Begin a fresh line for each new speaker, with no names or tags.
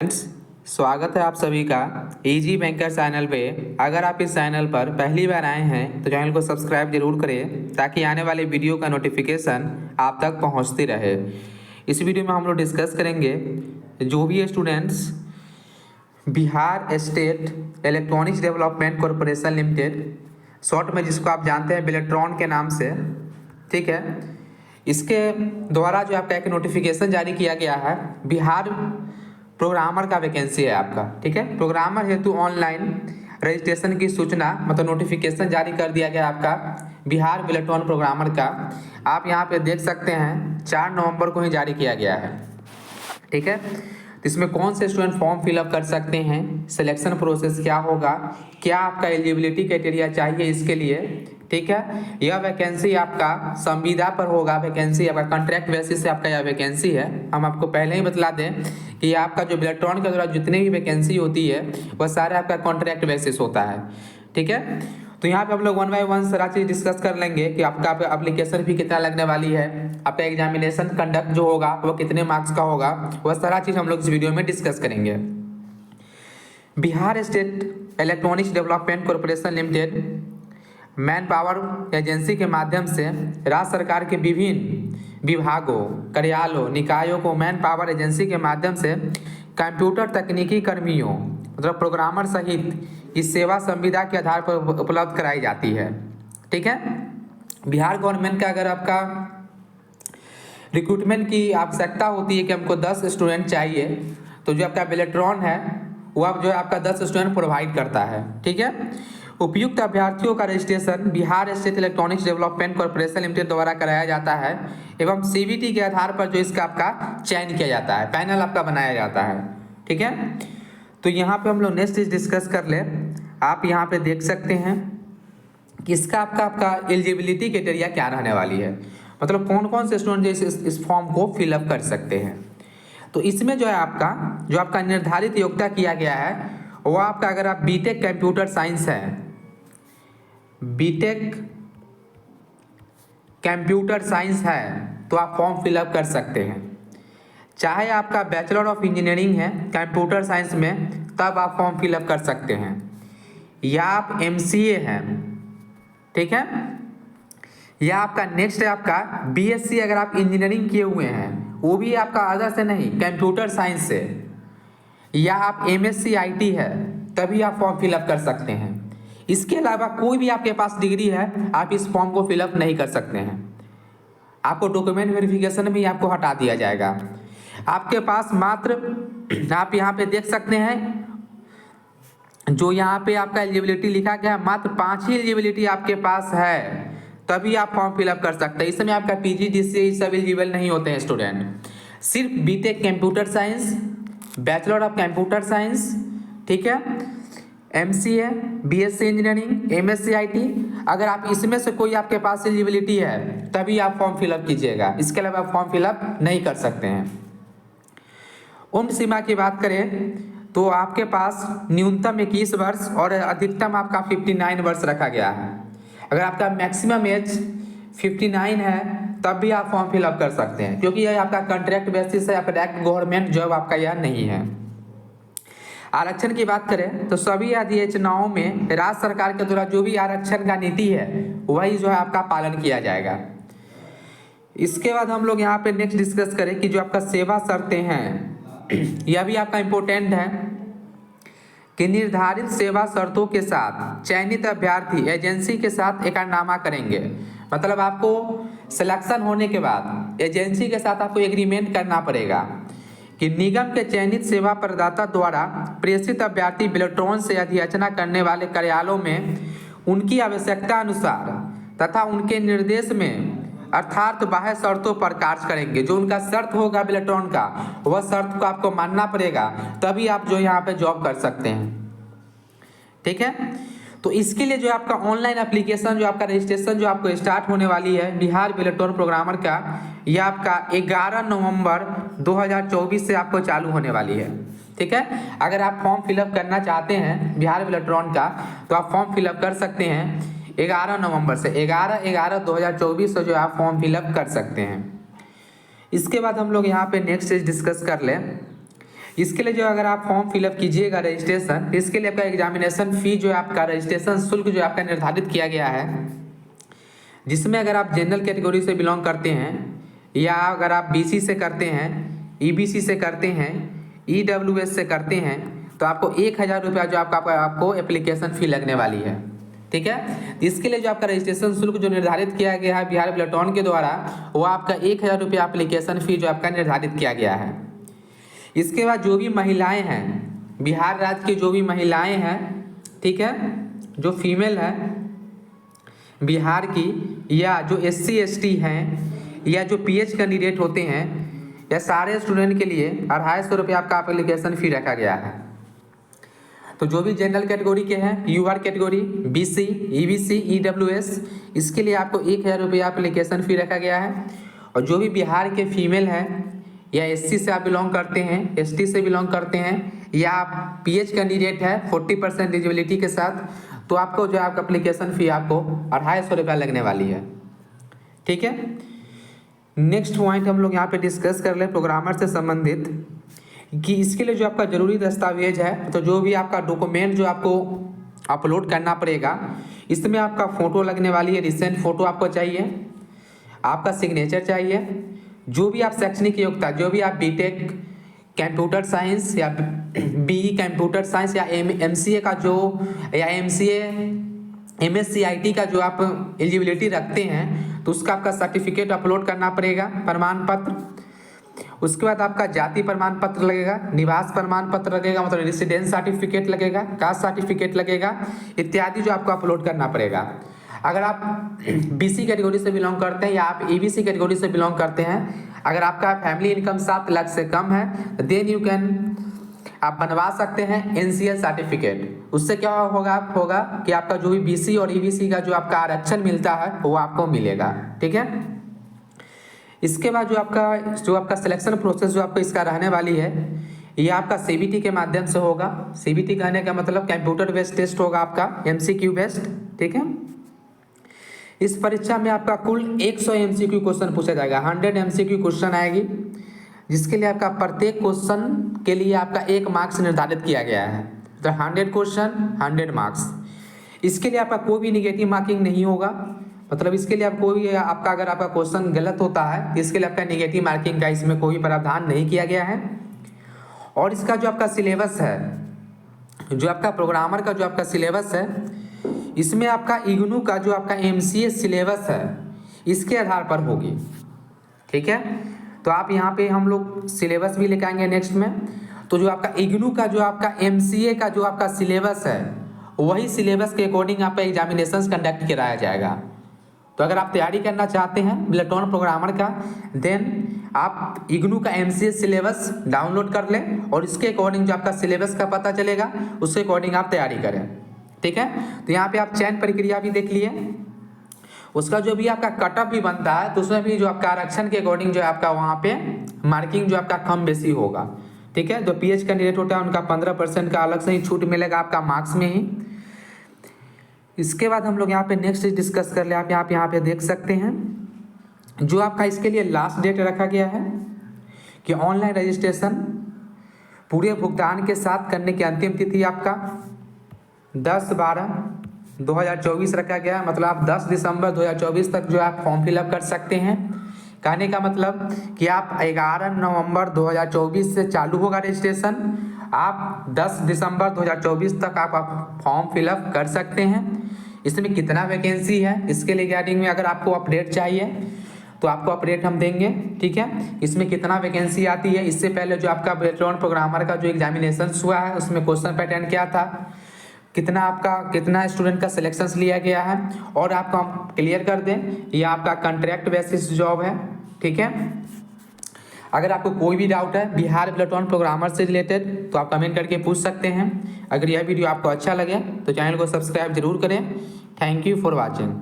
Friends, स्वागत है आप सभी का इजी बैंकर चैनल पे। अगर आप इस चैनल पर पहली बार आए हैं तो चैनल को सब्सक्राइब जरूर करें ताकि आने वाले वीडियो का नोटिफिकेशन आप तक पहुंचती रहे। इस वीडियो में हम लोग डिस्कस करेंगे जो भी students Bihar state electronics development corporation limited, short में जिसको आप जानते हैं बिलेट्रॉन के नाम से, ठीक है, इसके द्वारा जो आपका एक नोटिफिकेशन जारी किया गया है, बिहार प्रोग्रामर का वैकेंसी है आपका, ठीक है। प्रोग्रामर हेतु ऑनलाइन रजिस्ट्रेशन की सूचना मतलब नोटिफिकेशन जारी कर दिया गया आपका बिहार बिलेट्रॉन प्रोग्रामर का। आप यहाँ पे देख सकते हैं 4 नवंबर को ही जारी किया गया है, ठीक है। तो इसमें कौन से स्टूडेंट फॉर्म फिलअप कर सकते हैं, सिलेक्शन प्रोसेस क्या होगा, क्या आपका एलिजिबिलिटी क्राइटेरिया चाहिए इसके लिए, ठीक है। यह वैकेंसी आपका संविदा पर होगा, वैकेंसी आपका कॉन्ट्रैक्ट बेसिस से आपका यह वैकेंसी है। हम आपको पहले ही बतला दें कि आपका जो बिलेट्रॉन के द्वारा जितनी भी वैकेंसी होती है वह सारे आपका कॉन्ट्रैक्ट बेसिस होता है, ठीक है। तो यहाँ पे हम लोग 1 बाय 1 सारा चीज डिस्कस कर लेंगे कि आपका एप्लीकेशन फी कितना लगने वाली है, आपका एग्जामिनेशन कंडक्ट जो होगा वो कितने मार्क्स का होगा, वह सारा चीज हम लोग इस वीडियो में डिस्कस करेंगे। Bihar state electronics development corporation limited man power agency के माध्यम से राज्य सरकार के विभिन्न विभागों, कार्यालयों, निकायों को मैन पावर एजेंसी के माध्यम से कंप्यूटर तकनीकी कर्मियों मतलब प्रोग्रामर सहित इस सेवा संविदा के आधार पर उपलब्ध कराई जाती है, ठीक है। बिहार गवर्नमेंट का अगर आपका रिक्रूटमेंट की आवश्यकता होती है कि हमको 10 स्टूडेंट चाहिए, तो जो आपका बिलेट्रॉन है वो आप जो है आपका 10 स्टूडेंट प्रोवाइड करता है, ठीक है। उपयुक्त अभ्यर्थियों का registration Bihar state electronics development corporation limited द्वारा कराया जाता है एवं सीबीटी के आधार पर जो इसका आपका चयन किया जाता है, पैनल आपका बनाया जाता है, ठीक है। तो यहाँ पे हम लोग नेक्स्ट चीज डिस्कस कर ले। आप यहाँ पे देख सकते हैं कि इसका आपका एलिजिबिलिटी क्राइटेरिया क्या रहने वाली है, मतलब कौन कौन से स्टूडेंट इस फॉर्म को फिलअप कर सकते हैं। तो इसमें जो है आपका निर्धारित योग्यता किया गया है वो आपका, अगर आप बीटेक कंप्यूटर साइंस है, बीटेक कंप्यूटर साइंस है तो आप फॉर्म फिलअप कर सकते हैं। चाहे आपका बैचलर ऑफ इंजीनियरिंग है कंप्यूटर साइंस में तब आप फॉर्म फिलअप कर सकते हैं, या आप एमसीए हैं, ठीक है, या आपका नेक्स्ट है आपका बीएससी अगर आप इंजीनियरिंग किए हुए हैं वो भी आपका अदर से नहीं कंप्यूटर साइंस से, या आप एमएससी आईटी है तभी आप फॉर्म फिलअप कर सकते हैं। इसके अलावा कोई भी आपके पास डिग्री है आप इस फॉर्म को फिलअप नहीं कर सकते हैं, आपको डॉक्यूमेंट वेरिफिकेशन भी आपको हटा दिया जाएगा। आपके पास मात्र आप यहाँ पे देख सकते हैं जो यहाँ पे आपका एलिजिबिलिटी लिखा गया है, मात्र 5 ही एलिजिबिलिटी आपके पास है तभी आप फॉर्म फिलअप कर सकते हैं। इसमें आपका पीजीडीसीए सब एलिजिबल नहीं होते हैं स्टूडेंट, सिर्फ BTech computer science, bachelor of computer science, ठीक है, MCA, BSc engineering, MSc IT, अगर आप इसमें से कोई आपके पास एलिजिबिलिटी है तभी आप फॉर्म फिलअप कीजिएगा, इसके अलावा आप फॉर्म फिलअप नहीं कर सकते हैं। उम्र सीमा की बात करें तो आपके पास न्यूनतम 21 वर्ष और अधिकतम आपका 59 वर्ष रखा गया है। अगर आपका मैक्सिमम एज 59 है तब भी आप फॉर्म फिलअप कर सकते हैं, क्योंकि यह आपका कॉन्ट्रैक्ट बेसिस है, आपका डायरेक्ट गवर्नमेंट जॉब आपका यह नहीं है। आरक्षण की बात करें तो सभी अधियोजनाओं में राज्य सरकार के द्वारा जो भी आरक्षण का नीति है वही जो है आपका पालन किया जाएगा। इसके बाद हम लोग यहाँ पे नेक्स्ट डिस्कस करें कि जो आपका सेवा शर्तें हैं यह भी आपका इम्पोर्टेंट है कि निर्धारित सेवा शर्तों के साथ चयनित अभ्यर्थी एजेंसी के साथ एकरारनामा करेंगे, मतलब आपको सिलेक्शन होने के बाद एजेंसी के साथ आपको एग्रीमेंट करना पड़ेगा कि निगम के चयनित सेवा प्रदाता द्वारा प्रेषित अभ्यर्थी बिलेट्रॉन से अधियाचना करने वाले कार्यालयों में उनकी आवश्यकता अनुसार तथा उनके निर्देश में अर्थात बाह्य शर्तों पर कार्य करेंगे। जो उनका शर्त होगा बिलेट्रॉन का वह शर्त को आपको मानना पड़ेगा तभी आप जो यहाँ पे जॉब कर सकते हैं, ठीक है। तो इसके लिए जो आपका ऑनलाइन एप्लीकेशन जो आपका रजिस्ट्रेशन जो आपको स्टार्ट होने वाली है बिहार बिलेट्रॉन प्रोग्रामर का, यह आपका 11 नवंबर 2024 से आपको चालू होने वाली है, ठीक है। अगर आप फॉर्म फिलअप करना चाहते हैं बिहार बिलेट्रॉन का तो आप फॉर्म फिलअप कर सकते हैं 11 नवंबर से, 11/11/2024 से जो आप फॉर्म फिलअप कर सकते हैं। इसके बाद हम लोग यहाँ पे नेक्स्ट डिस्कस कर लें इसके लिए जो अगर आप फॉर्म फिलअप कीजिएगा रजिस्ट्रेशन, इसके लिए आपका एग्जामिनेशन फ़ी जो है आपका रजिस्ट्रेशन शुल्क जो आपका निर्धारित किया गया है, जिसमें अगर आप जनरल कैटेगरी से बिलोंग करते हैं या अगर आप बीसी से करते हैं, ईबीसी से करते हैं, ईडब्ल्यूएस से करते हैं, तो आपको 1000 रुपया जो आपको एप्लीकेशन फ़ी लगने वाली है। ठीक है, इसके लिए जो आपका रजिस्ट्रेशन शुल्क जो निर्धारित किया गया है बिहार बिलोटॉन के द्वारा, वो आपका 1000 रुपया एप्लीकेशन फ़ी जो आपका निर्धारित किया गया है। इसके बाद जो भी महिलाएं हैं, बिहार राज्य की जो भी महिलाएं हैं, ठीक है, जो फीमेल है बिहार की, या जो SC ST हैं, या जो PH कैंडिडेट होते हैं, या सारे स्टूडेंट के लिए 250 रुपया आपका एप्लीकेशन फ़ी रखा गया है। तो जो भी जनरल कैटेगरी के हैं, UR category, BC, EBC, EWS, इसके लिए आपको 1000 रुपया एप्लीकेशन फ़ी रखा गया है। और जो भी बिहार के फीमेल हैं या SC से आप बिलोंग करते हैं, ST से बिलोंग करते हैं, या आप PH कैंडिडेट है 40% एलिजिबिलिटी के साथ, तो आपको जो आपका एप्लीकेशन फ़ी आपको 250 रुपया लगने वाली है। ठीक है, नेक्स्ट पॉइंट हम लोग यहाँ पे डिस्कस कर लें प्रोग्रामर से संबंधित, कि इसके लिए जो आपका ज़रूरी दस्तावेज है, तो जो भी आपका डॉक्यूमेंट जो आपको अपलोड करना पड़ेगा, इसमें आपका फ़ोटो लगने वाली है, रिसेंट फ़ोटो आपको चाहिए, आपका सिग्नेचर चाहिए, जो भी आप शैक्षणिक योग्यता, जो भी आप बीटेक कंप्यूटर साइंस या BE कंप्यूटर साइंस या MCA का जो, या MCA MSc IT का जो आप एलिजिबिलिटी रखते हैं, तो उसका आपका सर्टिफिकेट अपलोड करना पड़ेगा, प्रमाण पत्र। उसके बाद आपका जाति प्रमाण पत्र लगेगा, निवास प्रमाण पत्र लगेगा, मतलब रेसिडेंस सर्टिफिकेट लगेगा, कास्ट सर्टिफिकेट लगेगा, इत्यादि जो आपको अपलोड करना पड़ेगा। अगर आप BC कैटेगरी से बिलोंग करते हैं या आप EBC कैटेगरी से बिलोंग करते हैं, अगर आपका फैमिली इनकम 7 लाख से कम है, देन यू कैन आप बनवा सकते हैं NCL सर्टिफिकेट। उससे क्या होगा कि आपका जो भी BC और EBC का जो आपका आरक्षण मिलता है वो आपको मिलेगा। ठीक है, इसके बाद जो आपका सिलेक्शन प्रोसेस जो आपका इसका रहने वाली है, ये आपका CBT के माध्यम से होगा। CBT कहने का मतलब कंप्यूटर बेस्ड टेस्ट होगा आपका, MCQ बेस्ड। ठीक है, इस परीक्षा में आपका कुल 100 MCQ क्वेश्चन पूछा जाएगा, 100 MCQ क्वेश्चन आएगी, जिसके लिए आपका प्रत्येक क्वेश्चन के लिए आपका 1 मार्क्स निर्धारित किया गया है। तो 100 क्वेश्चन 100 मार्क्स। इसके लिए आपका कोई भी निगेटिव मार्किंग नहीं होगा, मतलब इसके लिए आप कोई भी आपका अगर आपका क्वेश्चन गलत होता है, इसके लिए आपका निगेटिव मार्किंग का इसमें कोई प्रावधान नहीं किया गया है। और इसका जो आपका सिलेबस है, जो आपका प्रोग्रामर का जो आपका सिलेबस है, इसमें आपका इग्नू का जो आपका MCA सिलेबस है, इसके आधार पर होगी। ठीक है, तो आप यहाँ पे हम लोग सिलेबस भी लेके आएंगे नेक्स्ट में। तो जो आपका इग्नू का जो आपका MCA का जो आपका सिलेबस है, वही सिलेबस के अकॉर्डिंग आपका एग्जामिनेशन कंडक्ट कराया जाएगा। तो अगर आप तैयारी करना चाहते हैं बिलोटॉन प्रोग्रामर का, देन आप इग्नू का MCA सिलेबस डाउनलोड कर लें और इसके अकॉर्डिंग जो आपका सिलेबस का पता चलेगा, उसके अकॉर्डिंग आप तैयारी करें। ठीक है, तो यहाँ पे आप चयन प्रक्रिया भी देख लिए, उसका जो भी आपका कटअप भी बनता है, तो उसमें भी जो आपका आरक्षण के अकॉर्डिंग जो आपका वहाँ पे मार्किंग जो आपका कम बेसी होगा। ठीक है, जो PH कैंडिडेट होता है उनका 15% का अलग से ही छूट मिलेगा आपका मार्क्स में ही। इसके बाद हम लोग यहाँ पे नेक्स्ट डिस्कस कर ले, आप यहाँ पे देख सकते हैं जो आपका इसके लिए लास्ट डेट रखा गया है कि ऑनलाइन रजिस्ट्रेशन पूरे भुगतान के साथ करने की अंतिम तिथि आपका 10/12/2024 रखा गया है। मतलब आप 10 दिसंबर 2024 तक जो आप फॉर्म फिलअप कर सकते हैं। कहने का मतलब कि आप 11 नवंबर 2024 से चालू होगा रजिस्ट्रेशन, आप 10 दिसंबर 2024 तक आप फॉर्म फिलअप कर सकते हैं। इसमें कितना वैकेंसी है, इसके रिगार्डिंग में अगर आपको अपडेट चाहिए तो आपको अपडेट हम देंगे। ठीक है, इसमें कितना वैकेंसी आती है, इससे पहले जो आपका बिलोटॉन प्रोग्रामर का जो एग्जामिनेशन हुआ है उसमें क्वेश्चन पैटर्न क्या था, कितना स्टूडेंट का सिलेक्शन लिया गया है, और आपको हम क्लियर कर दें ये आपका कॉन्ट्रैक्ट बेसिस जॉब है। ठीक है, अगर आपको कोई भी डाउट है बिहार बिलोटॉन प्रोग्रामर से रिलेटेड तो आप कमेंट करके पूछ सकते हैं। अगर यह वीडियो आपको अच्छा लगे तो चैनल को सब्सक्राइब जरूर करें। Thank you for watching.